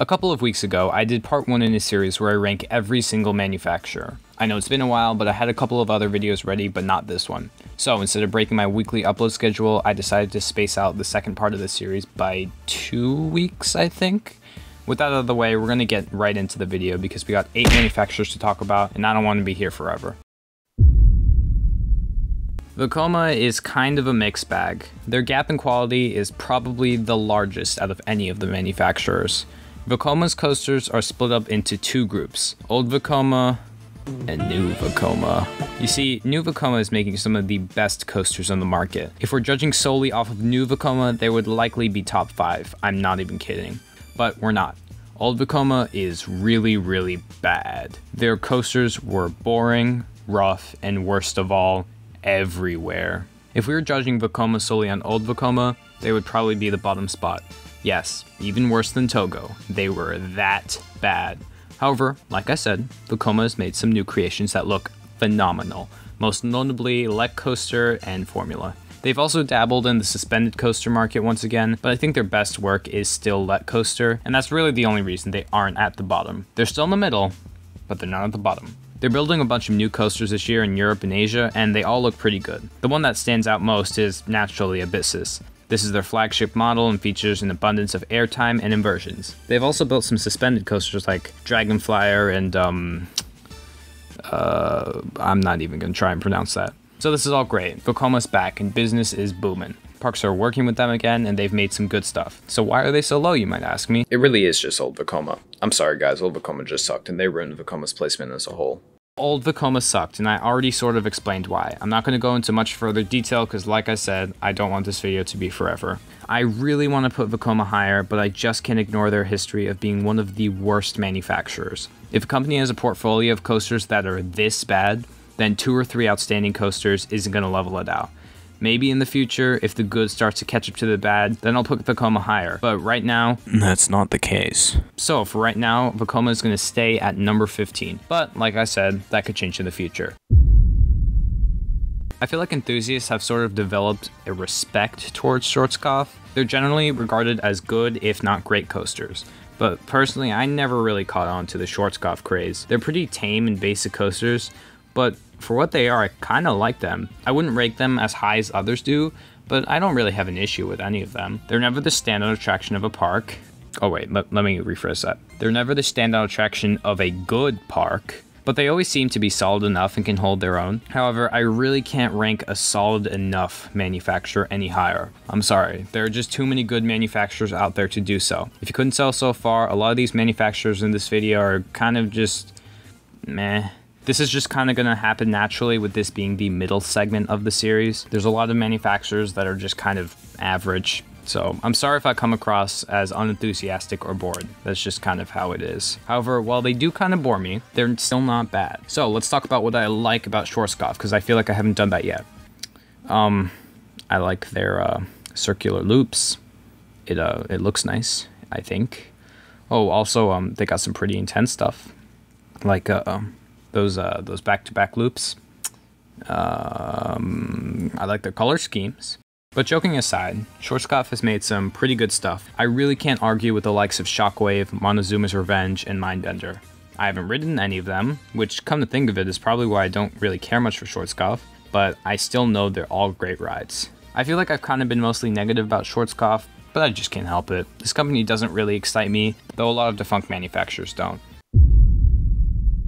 A couple of weeks ago, I did part 1 in a series where I rank every single manufacturer. I know it's been a while, but I had a couple of other videos ready, but not this one. So instead of breaking my weekly upload schedule, I decided to space out the second part of the series by 2 weeks, I think. With that out of the way, we're going to get right into the video because we got 8 manufacturers to talk about, and I don't want to be here forever. Vekoma is kind of a mixed bag. Their gap in quality is probably the largest out of any of the manufacturers. Vekoma's coasters are split up into 2 groups, Old Vekoma and New Vekoma. You see, New Vekoma is making some of the best coasters on the market. If we're judging solely off of New Vekoma, they would likely be top 5, I'm not even kidding. But we're not. Old Vekoma is really bad. Their coasters were boring, rough, and worst of all, everywhere. If we were judging Vekoma solely on Old Vekoma, they would probably be the bottom spot. Yes, even worse than Togo. They were that bad. However, like I said, Vekoma has made some new creations that look phenomenal, most notably Let Coaster and Formula. They've also dabbled in the suspended coaster market once again, but I think their best work is still Let Coaster, and that's really the only reason they aren't at the bottom. They're still in the middle, but they're not at the bottom. They're building a bunch of new coasters this year in Europe and Asia, and they all look pretty good. The one that stands out most is naturally Abyssus. This is their flagship model and features an abundance of airtime and inversions. They've also built some suspended coasters like Dragonflyer and I'm not even gonna try and pronounce that. So this is all great. Vekoma's back and business is booming. Parks are working with them again and they've made some good stuff. So why are they so low, you might ask me? It really is just Old Vekoma. I'm sorry guys, Old Vekoma just sucked and they ruined Vekoma's placement as a whole. Old Vekoma sucked, and I already sort of explained why. I'm not going to go into much further detail because, like I said, I don't want this video to be forever. I really want to put Vekoma higher, but I just can't ignore their history of being one of the worst manufacturers. If a company has a portfolio of coasters that are this bad, then 2 or 3 outstanding coasters isn't going to level it out. Maybe in the future, if the good starts to catch up to the bad, then I'll put Vekoma higher. But right now, that's not the case. So for right now, Vekoma is going to stay at number 15. But like I said, that could change in the future. I feel like enthusiasts have sort of developed a respect towards Schwarzkopf. They're generally regarded as good, if not great coasters. But personally, I never really caught on to the Schwarzkopf craze. They're pretty tame and basic coasters, but for what they are, I kind of like them. I wouldn't rate them as high as others do, but I don't really have an issue with any of them. They're never the standout attraction of a park. Oh wait, let me rephrase that. They're never the standout attraction of a good park, but they always seem to be solid enough and can hold their own. However, I really can't rank a solid enough manufacturer any higher. I'm sorry, there are just too many good manufacturers out there to do so. If you couldn't tell so far, a lot of these manufacturers in this video are kind of just meh. This is just kind of going to happen naturally with this being the middle segment of the series. There's a lot of manufacturers that are just kind of average. So I'm sorry if I come across as unenthusiastic or bored. That's just kind of how it is. However, while they do kind of bore me, they're still not bad. So let's talk about what I like about Schwarzkopf, because I feel like I haven't done that yet. I like their circular loops. It looks nice, I think. Oh, also, they got some pretty intense stuff. Like, those back-to-back loops. I like their color schemes. But joking aside, Schwarzkopf has made some pretty good stuff. I really can't argue with the likes of Shockwave, Montezuma's Revenge, and Mindbender. I haven't ridden any of them, which come to think of it is probably why I don't really care much for Schwarzkopf, but I still know they're all great rides. I feel like I've kind of been mostly negative about Schwarzkopf, but I just can't help it. This company doesn't really excite me, though a lot of defunct manufacturers don't.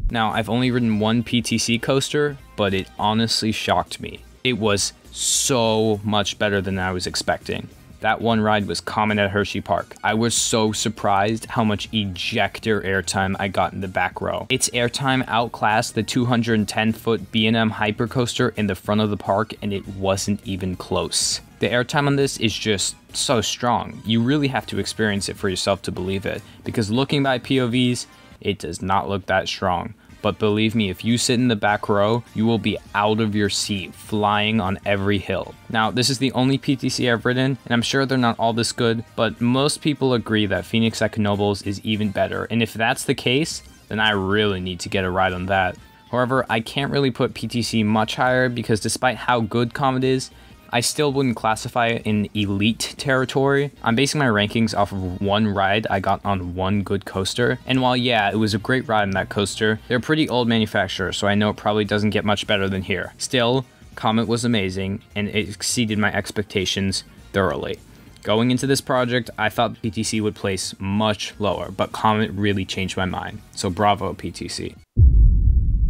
Now, I've only ridden one PTC coaster, but it honestly shocked me. It was so much better than I was expecting. That one ride was Comet at Hershey Park. I was so surprised how much ejector airtime I got in the back row. Its airtime outclassed the 210-foot B&M Hypercoaster in the front of the park, and it wasn't even close. The airtime on this is just so strong. You really have to experience it for yourself to believe it, because looking by POVs, it does not look that strong. But believe me, if you sit in the back row, you will be out of your seat, flying on every hill. Now, this is the only PTC I've ridden, and I'm sure they're not all this good, but most people agree that Phoenix at Knoebels is even better, and if that's the case, then I really need to get a ride on that. However, I can't really put PTC much higher because despite how good Comet is, I still wouldn't classify it in elite territory. I'm basing my rankings off of one ride I got on one good coaster, and while yeah, it was a great ride in that coaster, they're a pretty old manufacturer, so I know it probably doesn't get much better than here. Still, Comet was amazing, and it exceeded my expectations thoroughly. Going into this project, I thought PTC would place much lower, but Comet really changed my mind, so bravo PTC.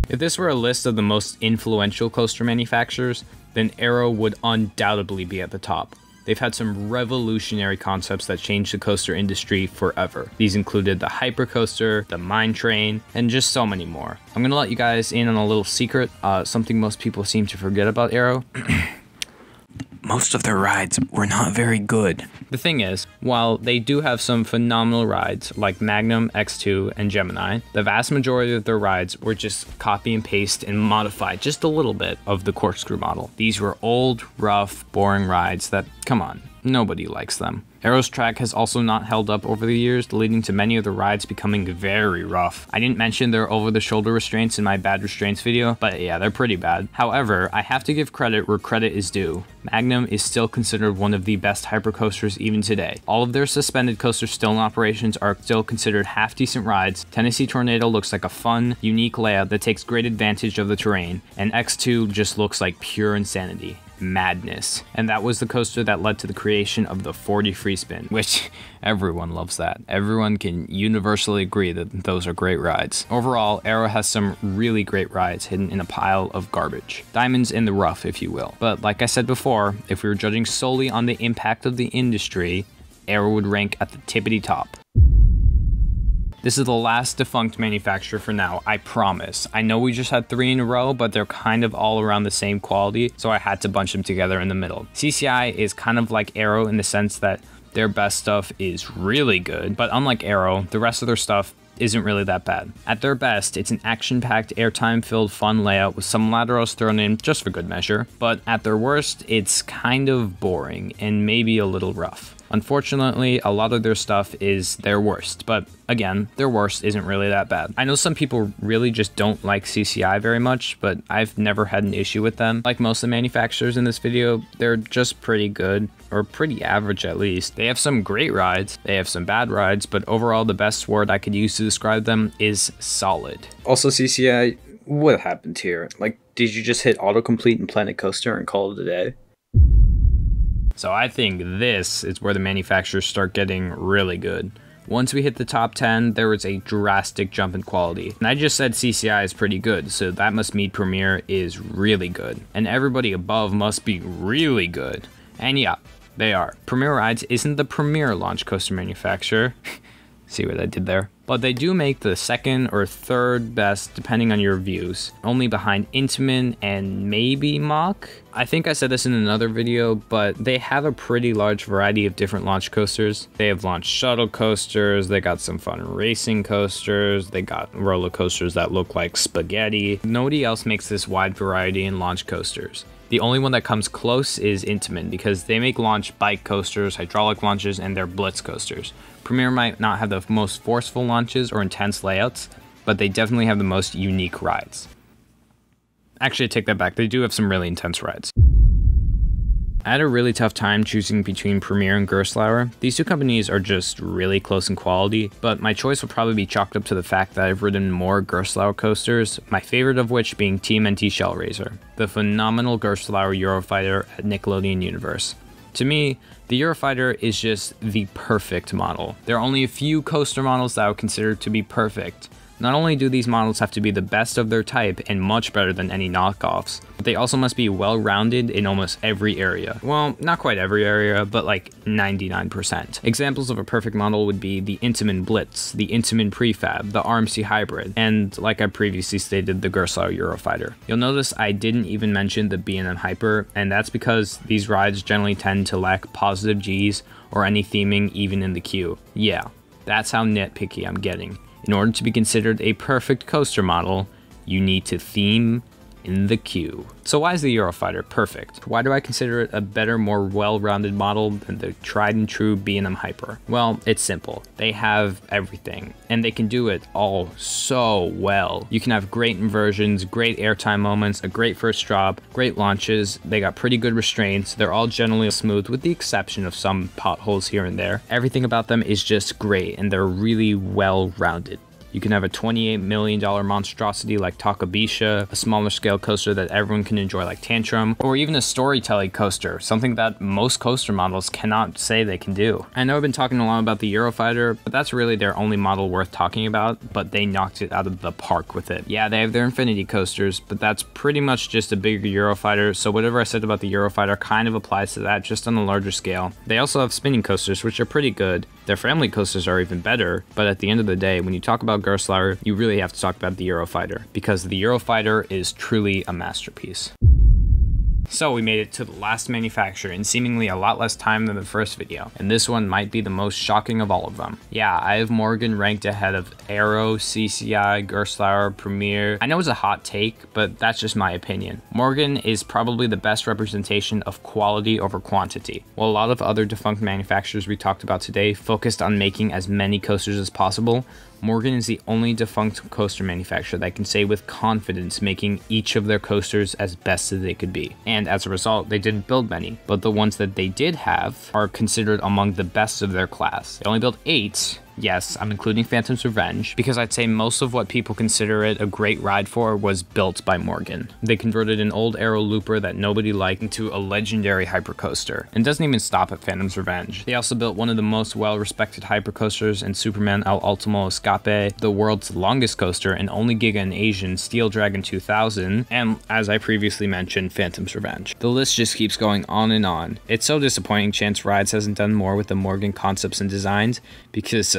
If this were a list of the most influential coaster manufacturers, then Arrow would undoubtedly be at the top. They've had some revolutionary concepts that changed the coaster industry forever. These included the Hypercoaster, the Mine Train, and just so many more. I'm gonna let you guys in on a little secret, something most people seem to forget about Arrow. Most of their rides were not very good. The thing is, while they do have some phenomenal rides like Magnum, X2, and Gemini, the vast majority of their rides were just copy and paste and modified just a little bit of the Corkscrew model. These were old, rough, boring rides that, come on, nobody likes them. Arrow's track has also not held up over the years, leading to many of the rides becoming very rough. I didn't mention their over-the-shoulder restraints in my bad restraints video, but yeah, they're pretty bad. However, I have to give credit where credit is due. Magnum is still considered one of the best hypercoasters even today. All of their suspended coasters still in operations are still considered half-decent rides. Tennessee Tornado looks like a fun, unique layout that takes great advantage of the terrain, and X2 just looks like pure insanity. Madness. And that was the coaster that led to the creation of the 40 free spin, which everyone loves that. Everyone can universally agree that those are great rides. Overall, Arrow has some really great rides hidden in a pile of garbage. Diamonds in the rough, if you will. But like I said before, if we were judging solely on the impact of the industry, Arrow would rank at the tippity top. This is the last defunct manufacturer for now, I promise. I know we just had 3 in a row, but they're kind of all around the same quality, so I had to bunch them together in the middle. CCI is kind of like Arrow in the sense that their best stuff is really good, but unlike Arrow, the rest of their stuff isn't really that bad. At their best, it's an action-packed, airtime-filled fun layout with some laterals thrown in just for good measure, but at their worst, it's kind of boring and maybe a little rough. Unfortunately, a lot of their stuff is their worst, but again, their worst isn't really that bad. I know some people really just don't like CCI very much, but I've never had an issue with them. Like most of the manufacturers in this video, they're just pretty good, or pretty average at least. They have some great rides, they have some bad rides, but overall the best word I could use to describe them is solid. Also CCI, what happened here? Like, did you just hit autocomplete in Planet Coaster and call it a day? So I think this is where the manufacturers start getting really good. Once we hit the top 10, there was a drastic jump in quality. And I just said CCI is pretty good, so that must mean Premier is really good. And everybody above must be really good. And yeah, they are. Premier Rides isn't the premier launch coaster manufacturer. See what I did there? But they do make the second or third best depending on your views, only behind Intamin and maybe Mack. I think I said this in another video, but they have a pretty large variety of different launch coasters. They have launched shuttle coasters, they got some fun racing coasters, they got roller coasters that look like spaghetti. Nobody else makes this wide variety in launch coasters. The only one that comes close is Intamin because they make launch bike coasters, hydraulic launches, and their blitz coasters. Premier might not have the most forceful launches or intense layouts, but they definitely have the most unique rides. Actually, I take that back, they do have some really intense rides. I had a really tough time choosing between Premier and Gerstlauer. These two companies are just really close in quality, but my choice would probably be chalked up to the fact that I've ridden more Gerstlauer coasters, my favorite of which being TMNT Shellraiser, the phenomenal Gerstlauer Eurofighter at Nickelodeon Universe. To me, the Eurofighter is just the perfect model. There are only a few coaster models that I would consider to be perfect. Not only do these models have to be the best of their type and much better than any knockoffs, but they also must be well-rounded in almost every area. Well, not quite every area, but like 99%. Examples of a perfect model would be the Intamin Blitz, the Intamin Prefab, the RMC Hybrid, and like I previously stated, the Gerstlauer Eurofighter. You'll notice I didn't even mention the B&M Hyper, and that's because these rides generally tend to lack positive Gs or any theming even in the queue. Yeah, that's how nitpicky I'm getting. In order to be considered a perfect coaster model, you need to theme in the queue. So why is the Eurofighter perfect? Why do I consider it a better, more well-rounded model than the tried and true B&M Hyper? Well, it's simple. They have everything, and they can do it all so well. You can have great inversions, great airtime moments, a great first drop, great launches. They got pretty good restraints. They're all generally smooth with the exception of some potholes here and there. Everything about them is just great, and they're really well-rounded. You can have a $28 million monstrosity like Takabisha, a smaller scale coaster that everyone can enjoy like Tantrum, or even a storytelling coaster, something that most coaster models cannot say they can do. I know I've been talking a lot about the Eurofighter, but that's really their only model worth talking about, but they knocked it out of the park with it. Yeah, they have their Infinity coasters, but that's pretty much just a bigger Eurofighter, so whatever I said about the Eurofighter kind of applies to that, just on a larger scale. They also have spinning coasters, which are pretty good. Their family coasters are even better, but at the end of the day, when you talk about Gerstlauer, you really have to talk about the Eurofighter, because the Eurofighter is truly a masterpiece. So we made it to the last manufacturer in seemingly a lot less time than the first video, and this one might be the most shocking of all of them. Yeah, I have Morgan ranked ahead of Aero, CCI, Gerstlauer, Premier. I know it's a hot take, but that's just my opinion. Morgan is probably the best representation of quality over quantity. While a lot of other defunct manufacturers we talked about today focused on making as many coasters as possible, Morgan is the only defunct coaster manufacturer that can say with confidence making each of their coasters as best as they could be. And as a result, they didn't build many, but the ones that they did have are considered among the best of their class. They only built 8. Yes, I'm including Phantom's Revenge, because I'd say most of what people consider it a great ride for was built by Morgan. They converted an old Aero Looper that nobody liked into a legendary hypercoaster, and doesn't even stop at Phantom's Revenge. They also built one of the most well-respected hypercoasters in Superman El Ultimo Escape, the world's longest coaster and only Giga in Asian, Steel Dragon 2000, and as I previously mentioned, Phantom's Revenge. The list just keeps going on and on. It's so disappointing Chance Rides hasn't done more with the Morgan concepts and designs, because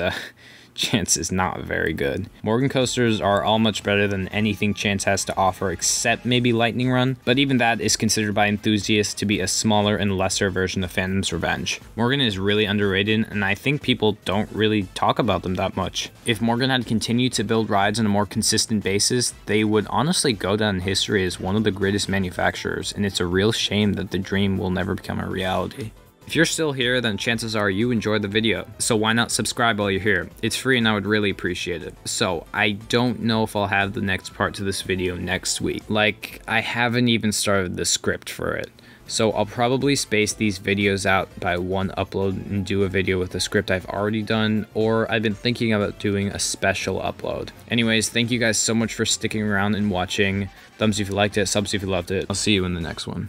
Chance is not very good. Morgan coasters are all much better than anything Chance has to offer except maybe Lightning Run, but even that is considered by enthusiasts to be a smaller and lesser version of Phantom's Revenge. Morgan is really underrated, and I think people don't really talk about them that much. If Morgan had continued to build rides on a more consistent basis, they would honestly go down in history as one of the greatest manufacturers, and it's a real shame that the dream will never become a reality. If you're still here, then chances are you enjoyed the video, so why not subscribe while you're here? It's free and I would really appreciate it. So, I don't know if I'll have the next part to this video next week. Like, I haven't even started the script for it. So I'll probably space these videos out by one upload and do a video with the script I've already done, or I've been thinking about doing a special upload. Anyways, thank you guys so much for sticking around and watching. Thumbs if you liked it, subs if you loved it. I'll see you in the next one.